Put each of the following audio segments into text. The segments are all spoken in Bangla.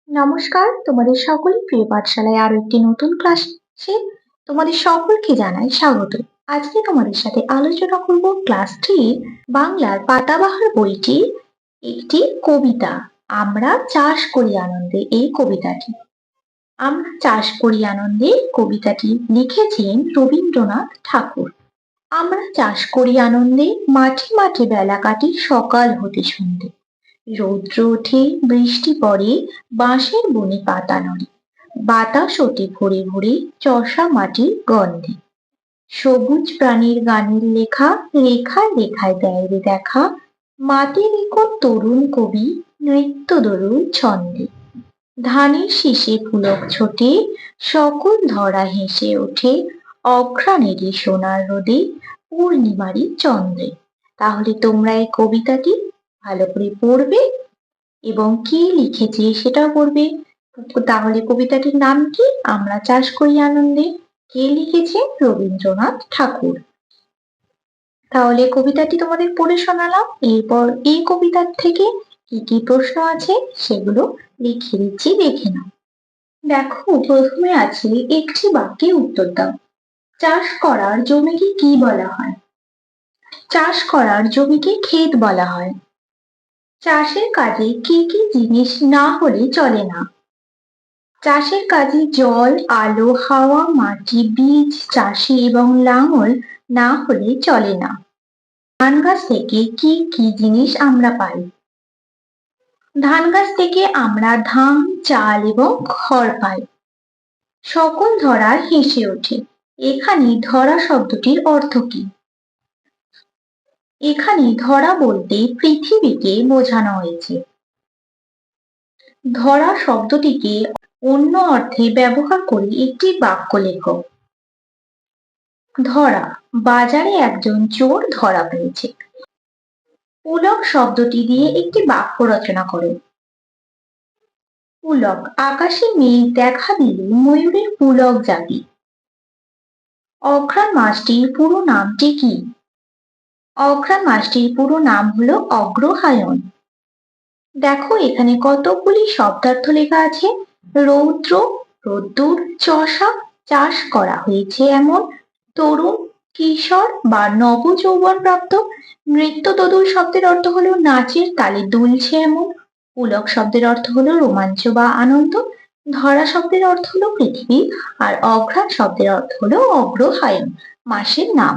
নমস্কার, তোমাদের সকলের প্রিয় পাঠশালায় আরো একটি নতুন ক্লাসে তোমাদের সকলকে জানাই স্বাগত। আজকে তোমাদের সাথে আলোচনা করব ক্লাস 3 বাংলার পাতাবাহার বইটি একটি কবিতা। আমরা চাষ করি আনন্দে, এই কবিতাটি। আমরা চাষ করি আনন্দে কবিতাটি লিখেছেন রবীন্দ্রনাথ ঠাকুর। আমরা চাষ করি আনন্দে, মাঠে মাঠে বেলা কাটি সকাল হতে সন্ধে। রৌদ্র ওঠে, বৃষ্টি পড়ে, বাঁশের বনে পাতা নড়ে, বাতাস ওঠে ভোরে ভোরে, চষা মাটির গন্ধে। সবুজ প্রাণীর গানের লেখা, রেখায় রেখায় দেয় রে দেখা, মাটির নিকট তরুণ কবি, নৃত্য দরুন ছন্দে। ধানের শীষে পুলক ছোটে, সকল ধরা হেসে ওঠে, অঘ্রাণেরই সোনার রোদে, পূর্ণিমারি চন্দ্রে। তাহলে তোমরা এই কবিতাটি ভালো করে পড়বে এবং কি লিখেছে সেটাও পড়বে। তাহলে কবিতাটির নাম কি? আমরা চাষ করি আনন্দে। কে লিখেছে? রবীন্দ্রনাথ ঠাকুর। তাহলে কবিতাটি তোমাদের পড়ে শোনালাম। এরপর এই কবিতার থেকে কি কি প্রশ্ন আছে সেগুলো লিখে দিচ্ছি, দেখে নাও। দেখো, প্রথমে আছে একটি বাক্যে উত্তর দাও। চাষ করার জমিকে কি বলা হয়? চাষ করার জমিকে ক্ষেত বলা হয়। চাষের কাজে কি কি জিনিস না হলে চলে না? চাষের কাজে জল, আলো, হাওয়া, মাটি, বীজ, চাষি এবং লাঙল না হলে চলে না। ধান গাছ থেকে কি কি জিনিস আমরা পাই? ধান গাছ থেকে আমরা ধান, চাল এবং খড় পাই। সকল ধরা হেসে ওঠে। এখানে ধরা শব্দটির অর্থ কি? এখানে ধরা বলতে পৃথিবীকে বোঝানো হয়েছে। ধরা শব্দটিকে অন্য অর্থে ব্যবহার করে একটি বাক্য লেখো। ধরা, বাজারে একজন চোর ধরা পড়েছে। পুলক শব্দটি দিয়ে একটি বাক্য রচনা করো। পুলক, আকাশে মেঘ দেখা দিলে ময়ূরের পুলক জাগে। অঘ্রাণ মাসটির পুরো নামটি কি? অঘ্রাণ মাসটির পুরো নাম হলো অগ্রহায়ণ। দেখো, এখানে কতগুলি শব্দার্থ লেখা আছে। রৌদ্র, রোদ্দুর, চষা, চাষ করা হয়েছে এমন, তরুণ, কিশোর বা নবযৌবন প্রাপ্ত। নৃত্য তদুর শব্দের অর্থ হলো নাচের তালে দুলছে এমন। পুলক শব্দের অর্থ হলো রোমাঞ্চ বা আনন্দ। ধরা শব্দের অর্থ হলো পৃথিবী। আর অঘ্রাণ শব্দের অর্থ হলো অগ্রহায়ণ, মাসের নাম।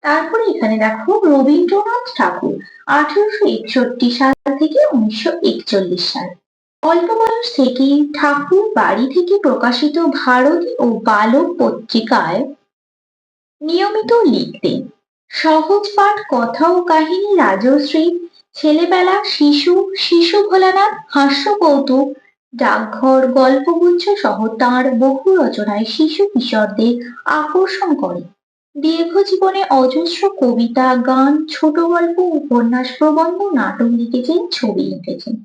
তারপরে এখানে দেখো, রবীন্দ্রনাথ ঠাকুর 1861 সাল থেকে 1941 সাল। অল্প বয়স থেকেই ঠাকুর বাড়ি থেকে প্রকাশিত ভারতী ও বালক পত্রিকায় নিয়মিত লিখতেন। সহজ পাঠ, কথা ও কাহিনী, রাজশ্রী, ছেলেবেলা, শিশু, শিশু ভোলানাথ, হাস্য কৌতুক, ডাকঘর, গল্পগুচ্ছ সহ তাঁর বহু রচনায় শিশু কিশোরদের আকর্ষণ করে। দীর্ঘ জীবনে অজস্র কবিতা, গান, ছোট গল্প, উপন্যাস, প্রবন্ধ, নাটক লিখেছেন, ছবি লিখেছেন।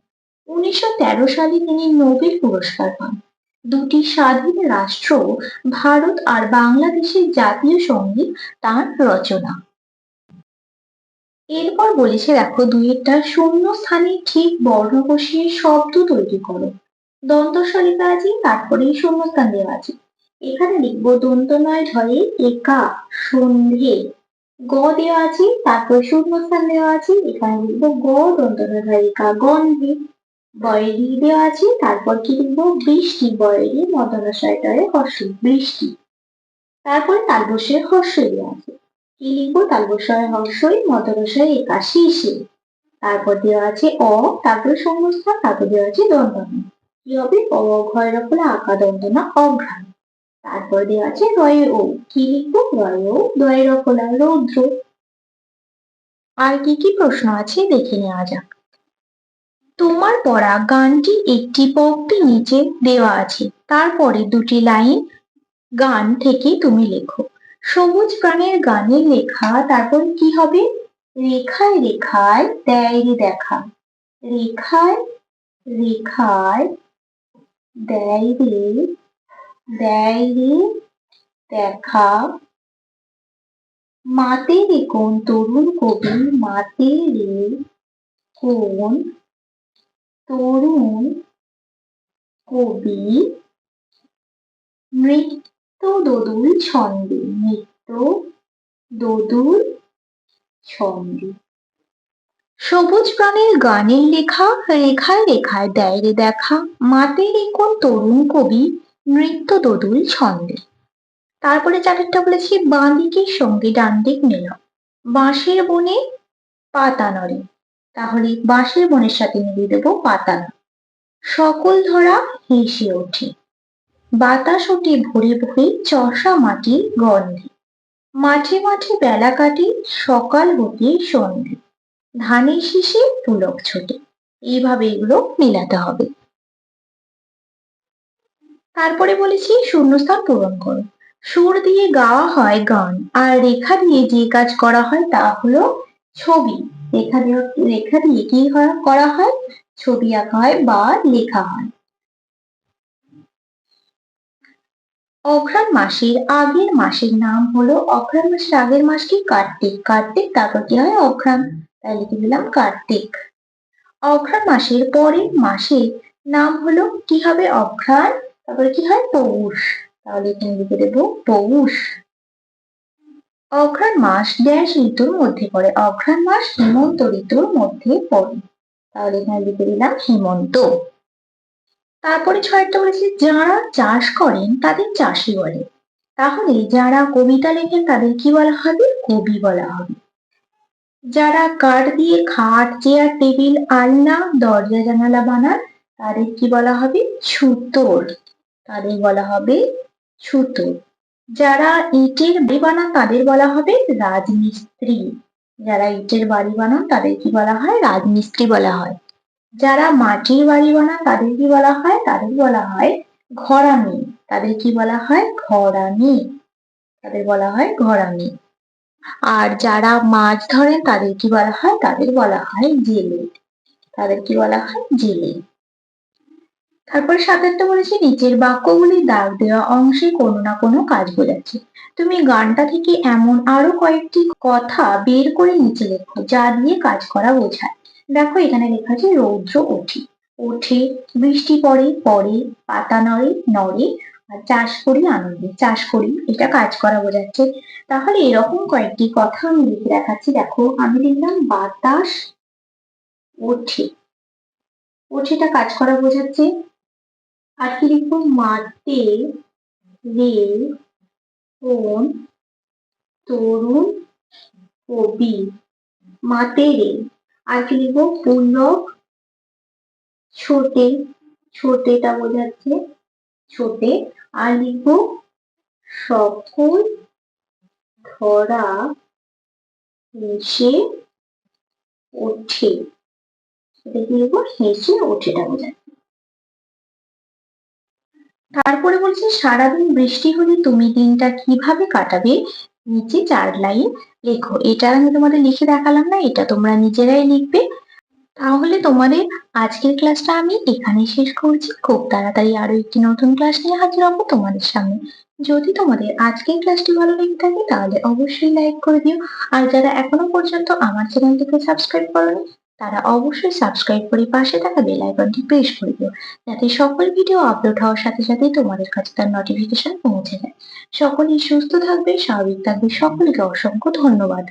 1913 সালে তিনি নোবেল পুরস্কার পান। দুটি স্বাধীন রাষ্ট্র ভারত আর বাংলাদেশের জাতীয় সঙ্গীত তাঁর রচনা। এরপর বলেছে, দেখো, দুইটা শূন্য স্থানে ঠিক বর্ণ বসিয়ে শব্দ তৈরি করো। দন্তস্ব লেখা আছে, তারপরে শূন্যস্থান দেওয়া আছে। এখানে লিখবো দন্ত নয় ঢয়ে একা সন্ধে, গ দেওয়া আছে, তারপর শূন্যস্থান দেওয়া আছে। এখানে লিখবো গ দন্ত নয় ঢয়ে একা গন্ধে, বয়েরি দেওয়া আছে, তারপর কি লিখবো বৃষ্টি, বয়েরি মদনাশয়টায় হর্ষ, বৃষ্টি। তারপরে তালবস্যের হর্ষই দেওয়া আছে। কি লিখবো? তালবস্যয় হর্ষই মদনাশয় একা শীর্ষে। তারপর দেওয়া আছে অ, তারপর শূন্যস্থান, তারপর দেওয়া আছে দন্তনা। কি হবে? অঘয়ের ফলে আকা দন্তনা অঘ্রাণ। তারপর দেওয়া আছে রয়ে ও। কি লিখবো? রয়ে ও, দয়ের ফলা রৌদ্র। আর কি কি প্রশ্ন আছে দেখে নেওয়া যাক। তোমার পড়া গানটি একটি পংক্তি নিচে দেওয়া আছে, তারপরে দুটি লাইন গান থেকে তুমি লেখো। সবুজ প্রাণের গানের লেখা, তারপর কি হবে? রেখায় রেখায় দেয় রে দেখা, রেখায় রেখায় দেয় রে দেখা, মাতে রে কোন তরুণ কবি, মাতে রে কোন তরুণ কবি নৃত্য দোদুল ছন্দে, নৃত্য দোদুল ছন্দে। সবুজ প্রাণীর গানের লেখা, রেখায় রেখায় দেয় রে দেখা, মাতের কোন তরুণ কবি নৃত্য দোদুল ছন্দে। তারপরে চারেরটা বলেছি, বাঁ দিকের সঙ্গে ডান দিক মেলাও, বাঁশের বনে পাতা নড়ে। তাহলে বাঁশের বনের সাথে মিলিয়ে দেবো পাতা নড়ে। সকল ধরা হেসে ওঠে, বাতাস ওঠে ভরে ভরে চষা মাটির গন্ধে, মাঠে মাঠে বেলা কাটে সকাল হতে সন্ধে, ধানের শীষে পুলক ছোটে। এইভাবে এগুলো মেলাতে হবে। তারপরে বলেছি শূন্যস্থান পূরণ করো। সুর দিয়ে গাওয়া হয় গান, আর রেখা দিয়ে যে কাজ করা হয় তা হলো ছবি। রেখা দিয়ে কি করা হয়? ছবি আঁকা হয় বা লেখা হয়। অঘ্রাণ মাসের আগের মাসের নাম হলো, অঘ্রাণ মাসের আগের মাস কি? কার্তিক। কার্তিক, তারপর কি হয়? অঘ্রাণ। তাই লিখে দিলাম কার্তিক। অঘ্রাণ মাসের পরের মাসের নাম হলো কি হবে? অঘ্রাণ, তারপরে কি হয়? পৌষ। তাহলে এখানে লিখে দেবো পৌষ। অঘ্রাণ মাস ড্যাশ ঋতুর মধ্যে পড়ে, অঘ্রাণ মাস হেমন্ত ঋতুর মধ্যে পড়ে। তাহলে এখানে লিখে দিলাম হেমন্ত। তারপরে ছয়টা বলেছি, যারা চাষ করেন তাদের চাষি বলে। তাহলে যারা কবিতা লেখেন তাদের কি বলা হবে? কবি বলা হবে। যারা কাঠ দিয়ে খাট, চেয়ার, টেবিল, আলনা, দরজা, জানালা বানান তাদের কি বলা হবে? ছুতোর। তাদের বলা হবে ছুতোর। যারা ইটের বাড়ি বানান তাদের বলা হবে রাজমিস্ত্রি। যারা ইটের বাড়ি বানান তাদের কি বলা হয়? রাজমিস্ত্রি বলা হয়। যারা মাটির বাড়ি বানান তাদের কি বলা হয়? তাদের বলা হয় ঘরামি। তাদের কি বলা হয়? ঘরামি। তাদের বলা হয় ঘরামি। আর যারা মাছ ধরেন তাদের কি বলা হয়? তাদের বলা হয় জেলে। তাদের কি বলা হয়? জেলে। তারপর সাতেরটা বলেছি, নিচের বাক্যগুলি দাগ দেওয়া অংশে কোনো না কোনো কাজ বোঝাচ্ছে। তুমি গানটা থেকে এমন আরো কয়েকটি কথা বের করে নিচে লেখো যা দিয়ে কাজ করা বোঝায়। দেখো এখানে লেখা আছে রৌদ্র ওঠে, ওঠে, বৃষ্টি পড়ে, পড়ে, পাতা নড়ে, নড়ে, আর চাষ করি আনন্দে, চাষ করি, এটা কাজ করা বোঝাচ্ছে। তাহলে এরকম কয়েকটি কথা আমি লিখে দেখাচ্ছি। দেখো আমি লিখলাম বাতাস ওঠে, ওঠেটা কাজ করা বোঝাচ্ছে। আর কি লিখবো? মাঠে রে কোন তরুণ কবি, মাতে রে। আর কি লিখবো? পুলক ছোটে, ছোটেটা বোঝাচ্ছে ছোটে। আর লিখবো সকল ধরা হেসে ওঠে, এটা কি লিখবো? হেসে ওঠেটা বোঝাচ্ছে। তারপরে বলছে সারাদিন বৃষ্টি হলে তুমি দিনটা কিভাবে কাটাবে, নিচে 4 লাইন লেখো। এটা আমি তোমাদের লিখে দেখালাম না, এটা তোমরা নিজেরাই লিখবে। তাহলে তোমাদের আজকের ক্লাসটা আমি এখানেই শেষ করছি। খুব তাড়াতাড়ি আরো একটি নতুন ক্লাস নিয়ে হাজির হবো তোমাদের সামনে। যদি তোমাদের আজকের ক্লাসটি ভালো লেগে থাকে তাহলে অবশ্যই লাইক করে দিও। আর যারা এখনো পর্যন্ত আমার চ্যানেলটিকে সাবস্ক্রাইব করোনি তারা অবশ্যই সাবস্ক্রাইব করে পাশে থাকা বেল আইকনটি প্রেস করে দিও, যাতে সকল ভিডিও আপলোড হওয়ার সাথে সাথেই তোমাদের কাছে তার নোটিফিকেশন পৌঁছে যায়। সকলেই সুস্থ থাকবে, স্বাভাবিক থাকবে। সকলকে অসংখ্য ধন্যবাদ।